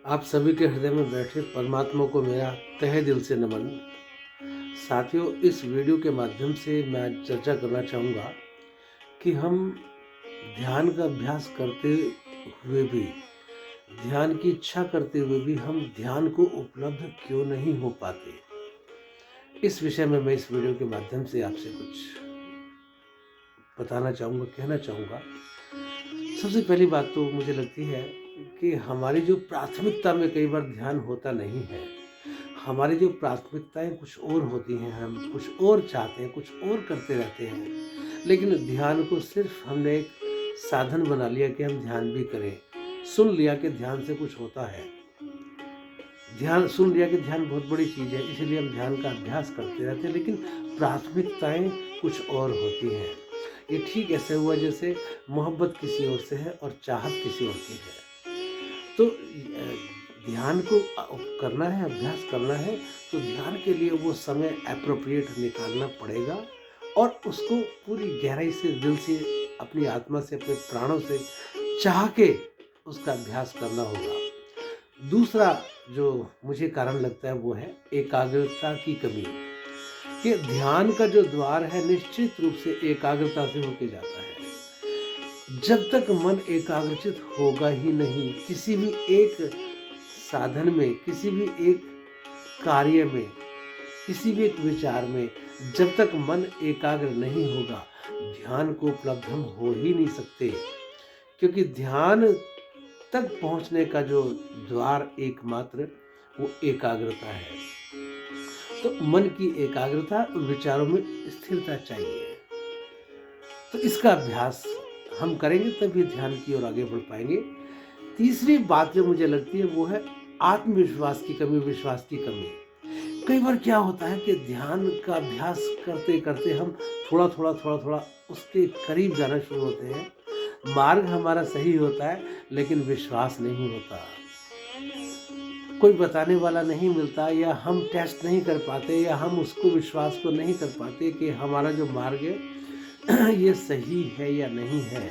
आप सभी के हृदय में बैठे परमात्मा को मेरा तहे दिल से नमन। साथियों, इस वीडियो के माध्यम से मैं चर्चा करना चाहूँगा कि हम ध्यान का अभ्यास करते हुए भी, ध्यान की इच्छा करते हुए भी हम ध्यान को उपलब्ध क्यों नहीं हो पाते। इस विषय में मैं इस वीडियो के माध्यम से आपसे कुछ बताना चाहूँगा, कहना चाहूँगा। सबसे पहली बात तो मुझे लगती है कि हमारी जो प्राथमिकता में कई बार ध्यान होता नहीं है। हमारी जो प्राथमिकताएं कुछ और होती हैं, हम कुछ और चाहते हैं, कुछ और करते रहते हैं। लेकिन ध्यान को सिर्फ हमने एक साधन बना लिया कि हम ध्यान भी करें। सुन लिया कि ध्यान से कुछ होता है, ध्यान सुन लिया कि ध्यान बहुत बड़ी चीज़ है, इसलिए हम ध्यान का अभ्यास करते रहते हैं। लेकिन प्राथमिकताएं कुछ और होती हैं। ये ठीक ऐसे हुआ जैसे मोहब्बत किसी और से है और चाहत किसी और की है। तो ध्यान को करना है, अभ्यास करना है, तो ध्यान के लिए वो समय एप्रोप्रिएट निकालना पड़ेगा और उसको पूरी गहराई से, दिल से, अपनी आत्मा से, अपने प्राणों से चाह के उसका अभ्यास करना होगा। दूसरा जो मुझे कारण लगता है वो है एकाग्रता की कमी। कि ध्यान का जो द्वार है निश्चित रूप से एकाग्रता से होके जाता है। जब तक मन एकाग्रचित होगा ही नहीं, किसी भी एक साधन में, किसी भी एक कार्य में, किसी भी एक विचार में, जब तक मन एकाग्र नहीं होगा, ध्यान को उपलब्ध हम हो ही नहीं सकते। क्योंकि ध्यान तक पहुंचने का जो द्वार एकमात्र वो एकाग्रता है। तो मन की एकाग्रता, विचारों में स्थिरता चाहिए। तो इसका अभ्यास हम करेंगे तभी ध्यान की ओर आगे बढ़ पाएंगे। तीसरी बात जो मुझे लगती है वो है आत्मविश्वास की कमी, विश्वास की कमी। कई बार क्या होता है कि ध्यान का अभ्यास करते करते हम थोड़ा थोड़ा उसके करीब जाना शुरू होते हैं। मार्ग हमारा सही होता है लेकिन विश्वास नहीं होता। कोई बताने वाला नहीं मिलता, या हम टेस्ट नहीं कर पाते, या हम उसको विश्वास को नहीं कर पाते कि हमारा जो मार्ग है ये सही है या नहीं है।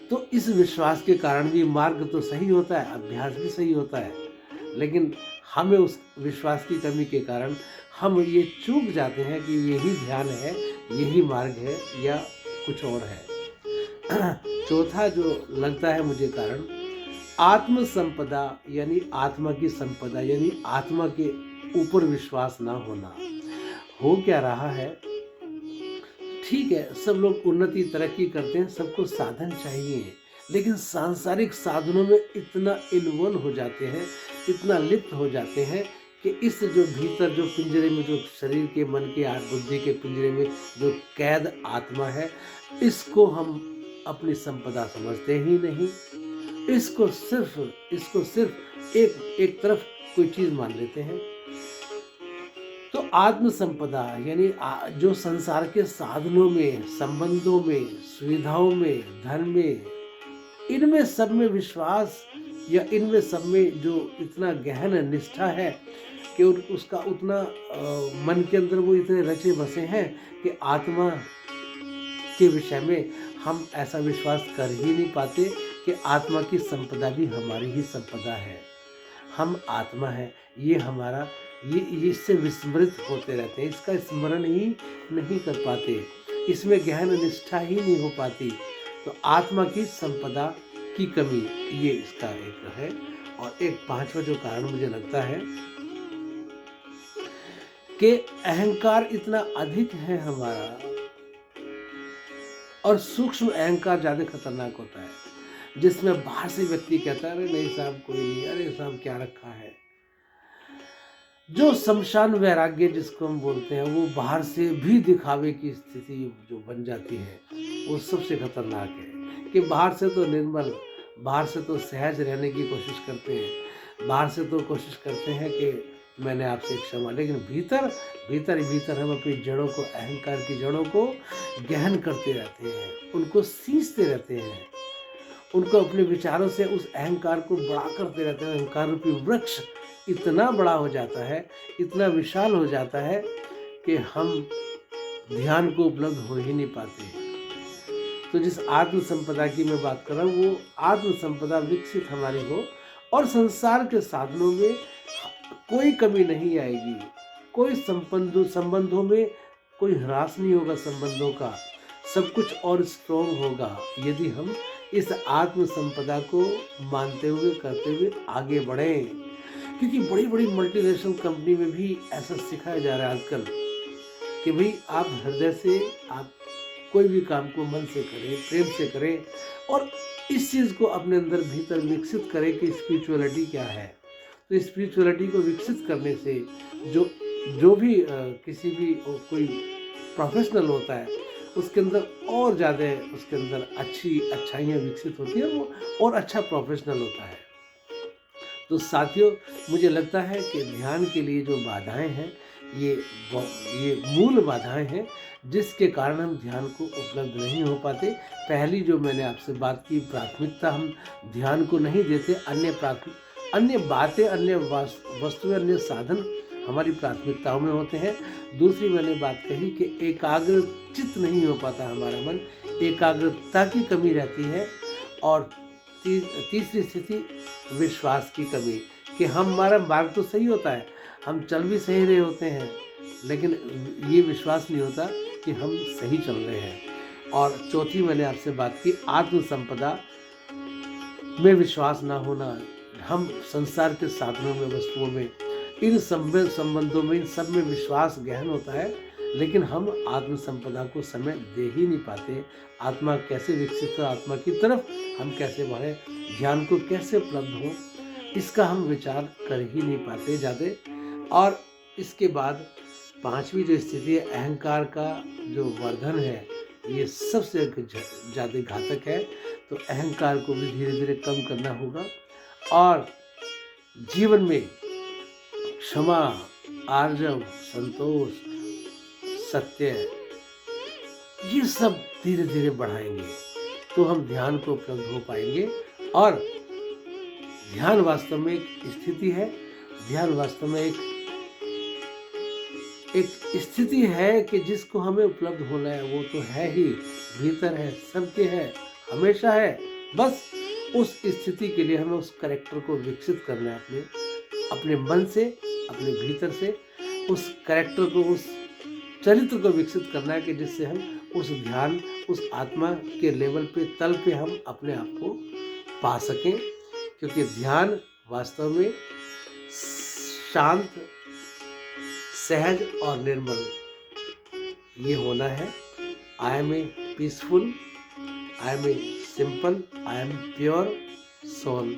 तो इस विश्वास के कारण भी मार्ग तो सही होता है, अभ्यास भी सही होता है, लेकिन हमें उस विश्वास की कमी के कारण हम ये चूक जाते हैं कि यही ध्यान है, यही मार्ग है या कुछ और है। चौथा जो लगता है मुझे कारण, आत्म संपदा यानी आत्मा की संपदा, यानी आत्मा के ऊपर विश्वास ना होना। हो क्या रहा है, ठीक है, सब लोग उन्नति तरक्की करते हैं, सबको साधन चाहिए, लेकिन सांसारिक साधनों में इतना इन्वॉल्व हो जाते हैं, इतना लिप्त हो जाते हैं कि इस जो भीतर, जो पिंजरे में, जो शरीर के, मन के, बुद्धि के पिंजरे में जो कैद आत्मा है, इसको हम अपनी संपदा समझते ही नहीं। इसको सिर्फ एक तरफ कोई चीज मान लेते हैं। तो आत्म संपदा यानी जो संसार के साधनों में, संबंधों में, सुविधाओं में, धन में, इनमें सब में विश्वास, या इनमें सब में जो इतना गहन निष्ठा है कि उसका उतना मन के अंदर वो इतने रचे बसे हैं कि आत्मा के विषय में हम ऐसा विश्वास कर ही नहीं पाते कि आत्मा की संपदा भी हमारी ही संपदा है। हम आत्मा है, ये हमारा, ये इससे विस्मृत होते रहते हैं, इसका स्मरण ही नहीं कर पाते, इसमें गहन निष्ठा ही नहीं हो पाती। तो आत्मा की संपदा की कमी, ये इसका एक है। और एक पांचवा जो कारण मुझे लगता है कि अहंकार इतना अधिक है हमारा, और सूक्ष्म अहंकार ज्यादा खतरनाक होता है, जिसमें बाहर से व्यक्ति कहता है अरे नहीं साहब कोई नहीं, अरे साहब क्या रखा है। जो शमशान वैराग्य जिसको हम बोलते हैं, वो बाहर से भी दिखावे की स्थिति जो बन जाती है, वो सबसे खतरनाक है। कि बाहर से तो निर्मल, बाहर से तो सहज रहने की कोशिश करते हैं, बाहर से तो कोशिश करते हैं कि मैंने आपसे क्षमा, लेकिन भीतर भीतर हम अपनी जड़ों को, अहंकार की जड़ों को गहन करते रहते हैं, उनको सींचते रहते हैं, उनको अपने विचारों से उस अहंकार को बड़ा करते रहते हैं। अहंकार रूपी वृक्ष इतना बड़ा हो जाता है, इतना विशाल हो जाता है कि हम ध्यान को उपलब्ध हो ही नहीं पाते। तो जिस आत्म संपदा की मैं बात कर रहा हूँ, वो आत्म संपदा विकसित हमारी हो, और संसार के साधनों में कोई कमी नहीं आएगी, कोई संबंधों में कोई ह्रास नहीं होगा, संबंधों का सब कुछ और स्ट्रॉन्ग होगा यदि हम इस आत्म संपदा को मानते हुए करते हुए आगे बढ़ें। क्योंकि बड़ी बड़ी मल्टीनेशनल कंपनी में भी ऐसा सिखाया जा रहा है आजकल कि भाई आप हृदय से आप कोई भी काम को मन से करें, प्रेम से करें और इस चीज़ को अपने अंदर भीतर विकसित करें कि स्पिरिचुअलिटी क्या है। तो स्पिरिचुअलिटी को विकसित करने से जो भी किसी भी कोई प्रोफेशनल होता है उसके अंदर और ज़्यादा उसके अंदर अच्छाइयाँ विकसित होती हैं, वो और अच्छा प्रोफेशनल होता है। तो साथियों, मुझे लगता है कि ध्यान के लिए जो बाधाएं हैं ये मूल बाधाएं हैं जिसके कारण हम ध्यान को उपलब्ध नहीं हो पाते। पहली जो मैंने आपसे बात की, प्राथमिकता हम ध्यान को नहीं देते, अन्य बातें, अन्य वस्तुएं, अन्य साधन हमारी प्राथमिकताओं में होते हैं। दूसरी मैंने बात कही कि एकाग्र चित्त नहीं हो पाता हमारा मन, एकाग्रता की कमी रहती है। और तीसरी स्थिति विश्वास की कमी कि हमारा मार्ग तो सही होता है, हम चल भी सही रहे होते हैं, लेकिन ये विश्वास नहीं होता कि हम सही चल रहे हैं। और चौथी मैंने आपसे बात की आत्म संपदा में विश्वास ना होना। हम संसार के साधनों में, वस्तुओं में, इन संबंधों में, इन सब में विश्वास गहन होता है, लेकिन हम आत्म संपदा को समय दे ही नहीं पाते। आत्मा कैसे विकसित हो, आत्मा की तरफ हम कैसे बढ़े, ध्यान को कैसे उपलब्ध हो, इसका हम विचार कर ही नहीं पाते ज़्यादा। और इसके बाद पांचवी जो स्थिति है, अहंकार का जो वर्धन है, ये सबसे ज़्यादा घातक है। तो अहंकार को भी धीरे धीरे कम करना होगा और जीवन में क्षमा, आर्जव, संतोष, सत्य, ये सब धीरे धीरे बढ़ाएंगे तो हम ध्यान को उपलब्ध हो पाएंगे। और ध्यान वास्तव में एक स्थिति है, ध्यान वास्तव में एक स्थिति है कि जिसको हमें उपलब्ध होना है, वो तो है ही, भीतर है, सबके है, हमेशा है। बस उस स्थिति के लिए हमें उस कैरेक्टर को विकसित करना है, अपने मन से, अपने भीतर से उस कैरेक्टर को, उस चरित्र को विकसित करना है कि जिससे हम उस ध्यान, उस आत्मा के लेवल पे, तल पे हम अपने आप को पा सकें। क्योंकि ध्यान वास्तव में शांत, सहज और निर्मल ये होना है। I am a peaceful, I am a simple, I am pure soul.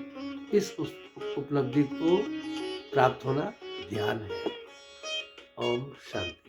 इस उपलब्धि को प्राप्त होना ध्यान है। ओम शांति।